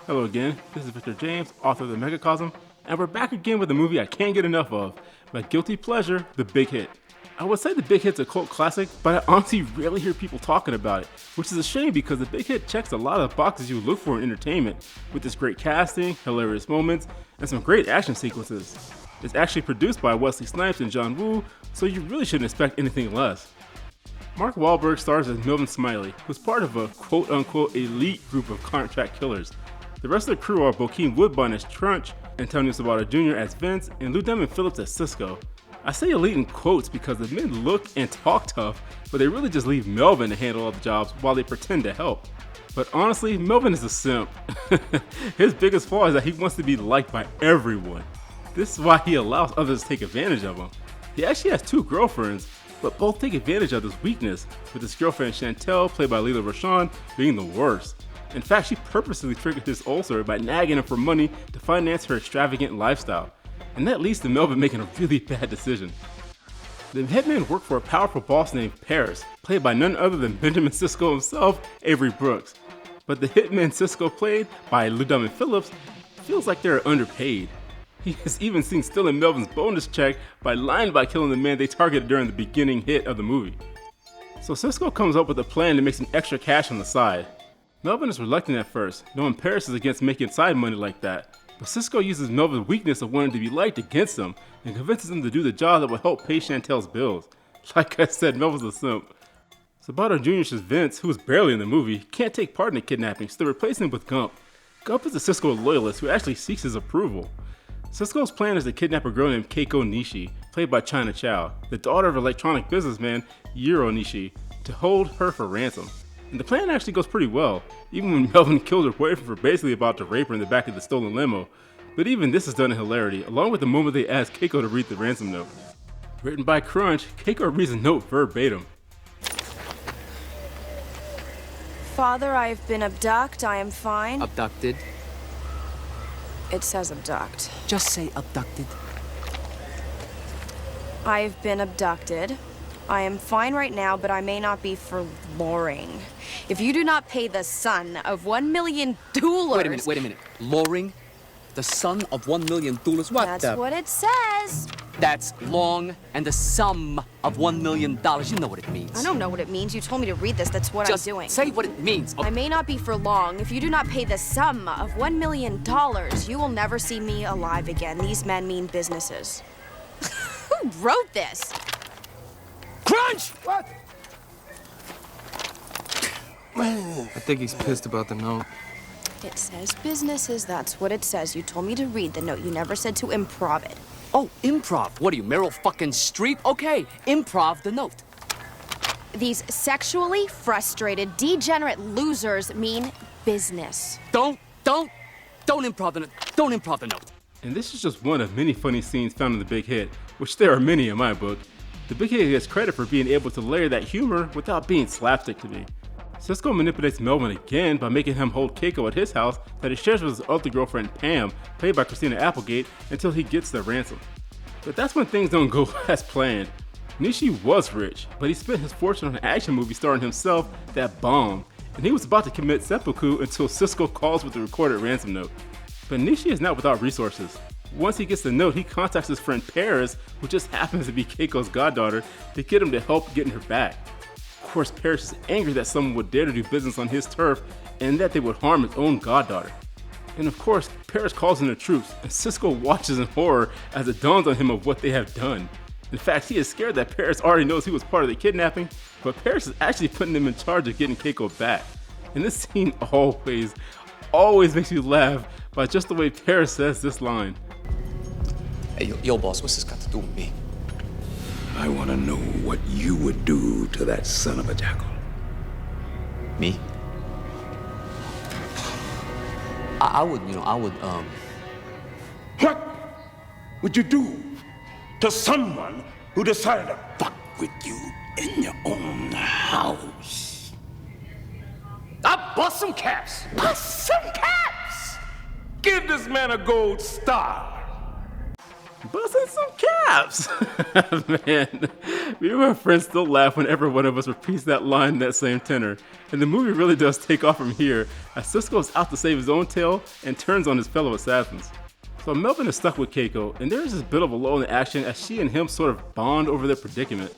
Hello again, this is Victor James, author of The Megacosm, and we're back again with a movie I can't get enough of, my guilty pleasure, The Big Hit. I would say The Big Hit's a cult classic, but I honestly rarely hear people talking about it, which is a shame because The Big Hit checks a lot of the boxes you look for in entertainment, with its great casting, hilarious moments, and some great action sequences. It's actually produced by Wesley Snipes and John Woo, so you really shouldn't expect anything less. Mark Wahlberg stars as Melvin Smiley, who's part of a quote-unquote elite group of contract killers. The rest of the crew are Bokeem Woodbine as Trunch, Antonio Sabato Jr. as Vince, and Lou Diamond Phillips as Cisco. I say elite in quotes because the men look and talk tough, but they really just leave Melvin to handle all the jobs while they pretend to help. But honestly, Melvin is a simp. His biggest flaw is that he wants to be liked by everyone. This is why he allows others to take advantage of him. He actually has two girlfriends, but both take advantage of this weakness, with his girlfriend Chantel, played by Lela Rochon, being the worst. In fact, she purposely triggered his ulcer by nagging him for money to finance her extravagant lifestyle. And that leads to Melvin making a really bad decision. The hitmen work for a powerful boss named Paris, played by none other than Benjamin Sisko himself, Avery Brooks. But the hitman Sisko, played by Lou Diamond Phillips, feels like they're underpaid. He is even seen stealing Melvin's bonus check by lying about killing the man they targeted during the beginning hit of the movie. So Sisko comes up with a plan to make some extra cash on the side. Melvin is reluctant at first, knowing Paris is against making side money like that, but Sisko uses Melvin's weakness of wanting to be liked against him and convinces him to do the job that will help pay Chantel's bills. Like I said, Melvin's a simp. Sabato Jr.'s Vince, who is barely in the movie, can't take part in the kidnapping, so they replace him with Gump. Gump is a Sisko loyalist who actually seeks his approval. Sisko's plan is to kidnap a girl named Keiko Nishi, played by China Chow, the daughter of electronic businessman Yuro Nishi, to hold her for ransom. And the plan actually goes pretty well, even when Melvin kills her boyfriend for basically about to rape her in the back of the stolen limo. But even this is done in hilarity, along with the moment they ask Keiko to read the ransom note. Written by Crunch, Keiko reads the note verbatim. Father, I have been abducted. I am fine. Abducted? It says abduct. Just say abducted. I have been abducted. I am fine right now, but I may not be for luring. If you do not pay the son of $1 million... Wait a minute. Luring? The son of $1 million? What That's what it says. That's long and the sum of $1 million. You know what it means. I don't know what it means. You told me to read this. That's what Just I'm doing. say what it means. I may not be for long. If you do not pay the sum of $1 million, you will never see me alive again. These men mean businesses. Who wrote this? Crunch! What? I think he's pissed about the note. It says businesses. That's what it says. You told me to read the note. You never said to improv it. Oh, improv. What are you, Meryl fucking Streep? Okay, improv the note. These sexually frustrated, degenerate losers mean business. Don't improv the note. Don't improv the note. And this is just one of many funny scenes found in The Big Hit, which there are many in my book. The Big Hit gets credit for being able to layer that humor without being slapstick to me. Sisko manipulates Melvin again by making him hold Keiko at his house that he shares with his other girlfriend Pam, played by Christina Applegate, until he gets the ransom. But that's when things don't go as planned. Nishi was rich, but he spent his fortune on an action movie starring himself that bombed, and he was about to commit seppuku until Sisko calls with the recorded ransom note. But Nishi is not without resources. Once he gets the note, he contacts his friend Paris, who just happens to be Keiko's goddaughter, to get him to help getting her back. Of course, Paris is angry that someone would dare to do business on his turf and that they would harm his own goddaughter. And of course, Paris calls in the troops, and Sisko watches in horror as it dawns on him of what they have done. In fact, he is scared that Paris already knows he was part of the kidnapping, but Paris is actually putting him in charge of getting Keiko back. And this scene always makes me laugh by just the way Paris says this line. Hey, yo, boss, what's this got to do with me? I want to know what you would do to that son of a jackal. Me? I would. What would you do to someone who decided to fuck with you in your own house? I'd bust some caps. Bust some caps! Give this man a gold star. Busting some caps! Man, Me and my friends still laugh whenever one of us repeats that line in that same tenor, and the movie really does take off from here as Cisco is out to save his own tail and turns on his fellow assassins. So Melvin is stuck with Keiko, and there is this bit of a lull in the action as she and him sort of bond over their predicament.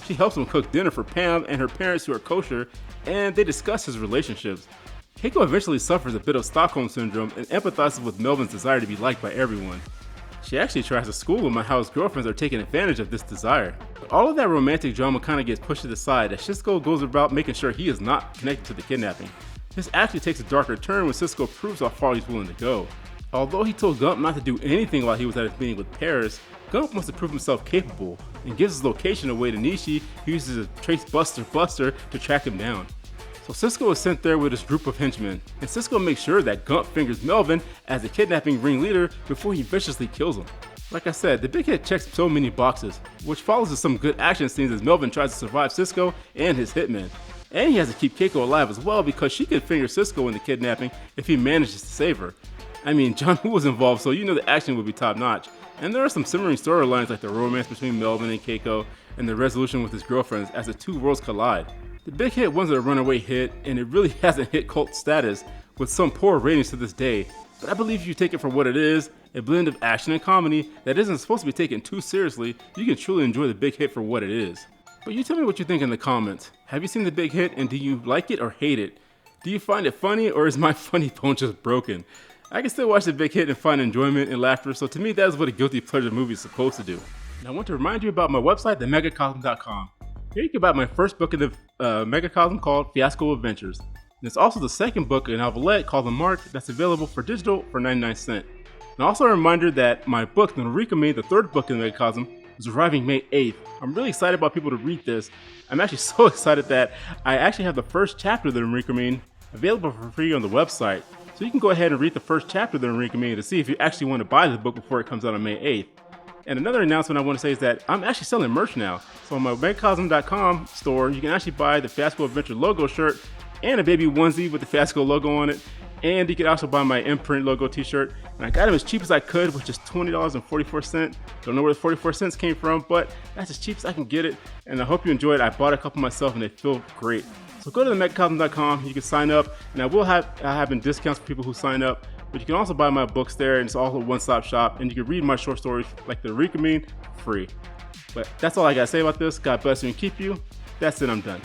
She helps him cook dinner for Pam and her parents who are kosher, and they discuss his relationships. Keiko eventually suffers a bit of Stockholm Syndrome and empathizes with Melvin's desire to be liked by everyone. She actually tries to school him on how his girlfriends are taking advantage of this desire. But all of that romantic drama kind of gets pushed to the side as Cisco goes about making sure he is not connected to the kidnapping. This actually takes a darker turn when Cisco proves how far he's willing to go. Although he told Gump not to do anything while he was at his meeting with Paris, Gump wants to prove himself capable and gives his location away to Nishi, who uses a trace Buster to track him down. So Cisco is sent there with his group of henchmen, and Cisco makes sure that Gump fingers Melvin as the kidnapping ringleader before he viciously kills him. Like I said, the big hit checks so many boxes, which follows with some good action scenes as Melvin tries to survive Cisco and his hitmen. And he has to keep Keiko alive as well because she could finger Cisco in the kidnapping if he manages to save her. I mean, John Woo was involved, so you know the action would be top notch. And there are some simmering storylines like the romance between Melvin and Keiko and the resolution with his girlfriends as the two worlds collide. The big hit wasn't a runaway hit, and it really hasn't hit cult status with some poor ratings to this day. But I believe if you take it for what it is, a blend of action and comedy that isn't supposed to be taken too seriously, you can truly enjoy the big hit for what it is. But you tell me what you think in the comments. Have you seen the big hit, and do you like it or hate it? Do you find it funny, or is my funny bone just broken? I can still watch the big hit and find enjoyment and laughter, so to me that is what a guilty pleasure movie is supposed to do. And I want to remind you about my website, themegacosm.com. Here you can buy my first book in the Megacosm called Fiasco Adventures. And it's also the second book, a novelette called The Mark, that's available for digital for 99 cents. And also a reminder that my book, The Noriko Me, the third book in the Megacosm, is arriving May 8th. I'm really excited about people to read this. I'm actually so excited that I actually have the first chapter of The Noriko Me available for free on the website. So you can go ahead and read the first chapter of The Noriko Me to see if you actually want to buy the book before it comes out on May 8th. And another announcement I want to say is that I'm actually selling merch now. So on my megacosm.com store, you can actually buy the Fiasco Adventure logo shirt and a baby onesie with the Fiasco logo on it. And you can also buy my imprint logo t-shirt. And I got them as cheap as I could, which is $20.44. Don't know where the 44 cents came from, but that's as cheap as I can get it. And I hope you enjoyed it. I bought a couple myself and they feel great. So go to themegacosm.com, you can sign up, and I will have discounts for people who sign up, but you can also buy my books there, and it's also a one-stop shop, and you can read my short stories like The Noriko Me free. But that's all I gotta say about this. God bless you and keep you. That's it, I'm done.